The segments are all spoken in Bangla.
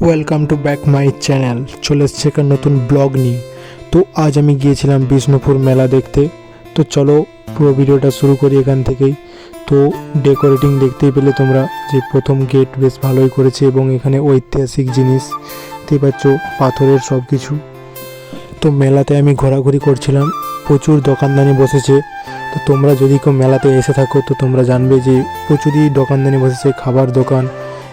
Welcome to back my channel. চলে এসছে একটা নতুন ব্লগ নিয়ে। তো আজ আমি গিয়েছিলাম বিষ্ণুপুর মেলা দেখতে। তো চলো পুরো ভিডিওটা শুরু করি এখান থেকেই। তো ডেকোরেটিং দেখতেই পেলে তোমরা যে প্রথম গেট বেশ ভালোই করেছে এবং এখানে ঐতিহাসিক জিনিস দেখতেই পাচ্ছ, পাথরের সব কিছু। তো মেলাতে আমি ঘোরাঘুরি করছিলাম, প্রচুর দোকানদানি বসেছে। তো তোমরা যদি কেউ মেলাতে এসে থাকো তো তোমরা জানবে যে প্রচুরই দোকানদানি বসেছে, খাবার দোকান,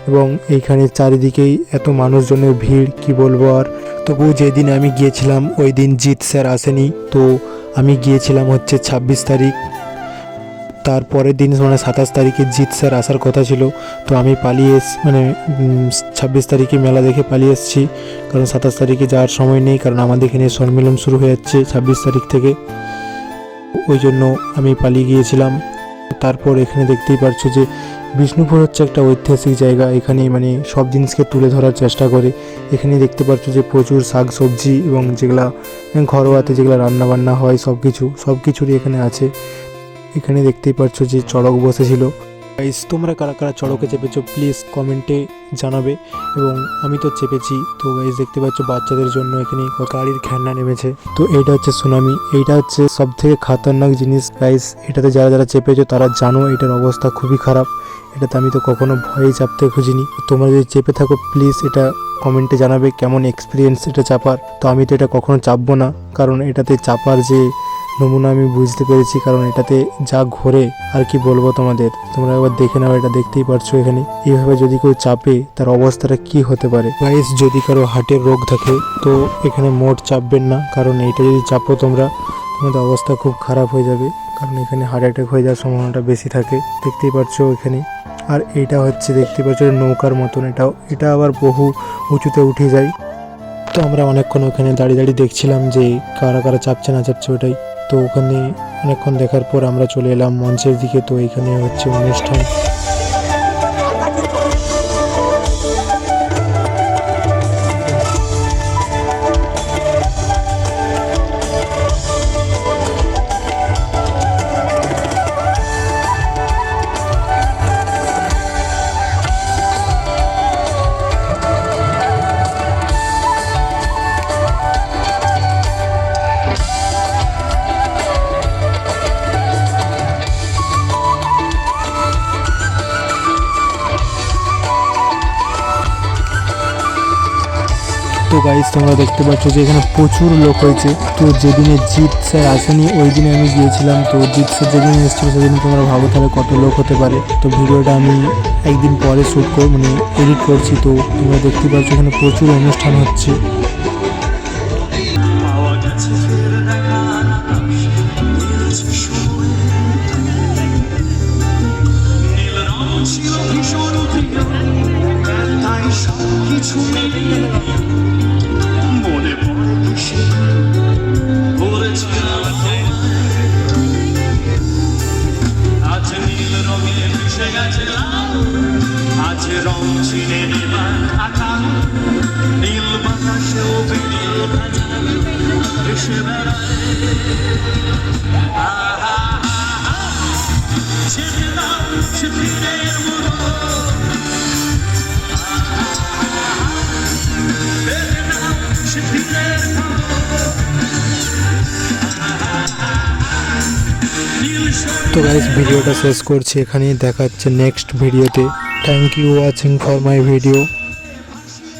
এবং এইখানে চারিদিকেই এত মানুষজনের ভিড় কি বলবো আর। তবু যেদিন আমি গিয়েছিলাম ওই দিন জিৎ স্যার আসেনি। তো আমি গিয়েছিলাম হচ্ছে 26 তারিখ, তারপরের দিন মানে 27 তারিখে জিৎ স্যার আসার কথা ছিল। তো আমি পালিয়ে 26 তারিখে মেলা দেখে পালিয়ে এসেছি, কারণ 27 তারিখে যাওয়ার সময় নেই, কারণ আমাদের এখানে সম্মেলন শুরু হয়ে যাচ্ছে 26 তারিখ থেকে। ওই জন্য আমি পালিয়ে গিয়েছিলাম। তারপর এখানে দেখতেই পারছো যে বিষ্ণুপুর হচ্ছে একটা ঐতিহাসিক জায়গা। এখানে মানে সব জিনিসকে তুলে ধরার চেষ্টা করে। এখানে দেখতে পাচ্ছ যে প্রচুর শাক সবজি এবং যেগুলা ঘরোয়াতে যেগুলো রান্নাবান্না হয় সব কিছুরই এখানে আছে। এখানে দেখতেই পাচ্ছ যে চড়ক বসেছিল। গাইস, তোমরা কারা কারা চড়কে চেপেছো প্লিজ কমেন্টে জানাবে। এবং আমি তো চেপেছি। তো গাইস দেখতে পাচ্ছ বাচ্চাদের জন্য এখানে গাড়ির খেলনা নেমেছে। তো এইটা হচ্ছে সুনামি, এইটা হচ্ছে সব থেকে খাতারনাক জিনিস গাইস। এটাতে যারা যারা চেপেছো তারা জানো এটার অবস্থা খুবই খারাপ। এটাতে আমি তো কখনো ভয়েই চাপতে খুঁজিনি। তোমরা যদি চেপে থাকো প্লিজ এটা কমেন্টে জানাবে কেমন এক্সপিরিয়েন্স এটা চাপার। তো আমি তো এটা কখনো চাপবো না, কারণ এটাতে চাপার যে নমুনা আমি বুঝতে পেরেছি, কারণ এটাতে যা ঘোরে আর কি বলবো তোমাদের। তোমরা একবার দেখে নাও, এটা দেখতেই পারছো এখানে এইভাবে যদি কেউ চাপে তার অবস্থাটা কি হতে পারে। গাইস, যদি কারো হার্টের রোগ থাকে তো এখানে মোট চাপবেন না, কারণ এটা যদি চাপো তোমাদের অবস্থা খুব খারাপ হয়ে যাবে, কারণ এখানে হার্ট অ্যাটাক হয়ে যাওয়ার সম্ভাবনাটা বেশি থাকে। দেখতেই পারছো এখানে। আর এইটা হচ্ছে দেখতে পাচ্ছ নৌকার মতন, এটা আবার বহু উঁচুতে উঠে যায়। তো আমরা অনেকক্ষণ ওখানে দাঁড়িয়ে দাঁড়িয়ে দেখছিলাম যে কারা কারা চাপছে না চাপছে ওটাই। তো ওখানে অনেকক্ষণ দেখার পর আমরা চলে এলাম মঞ্চের দিকে। তো এখানে হচ্ছে অনুষ্ঠান। তো গাইস, তোমরা দেখতে পাচ্ছ যে এখানে প্রচুর লোক হয়েছে। তো যেদিনে জিৎ স্যার আসেনি ওই দিনে আমি গিয়েছিলাম। তো জিৎ স্যার যেদিন এসেছিল সেদিন তোমরা ভাবো তাহলে কত লোক হতে পারে। তো ভিডিওটা আমি একদিন পরে এডিট করছি। তো তোমরা দেখতে পাচ্ছ এখানে প্রচুর অনুষ্ঠান হচ্ছে। তো গাইস, ভিডিওটা শেষ করছি এখানেই, দেখা হচ্ছে নেক্সট ভিডিওতে। Thank you watching for my video.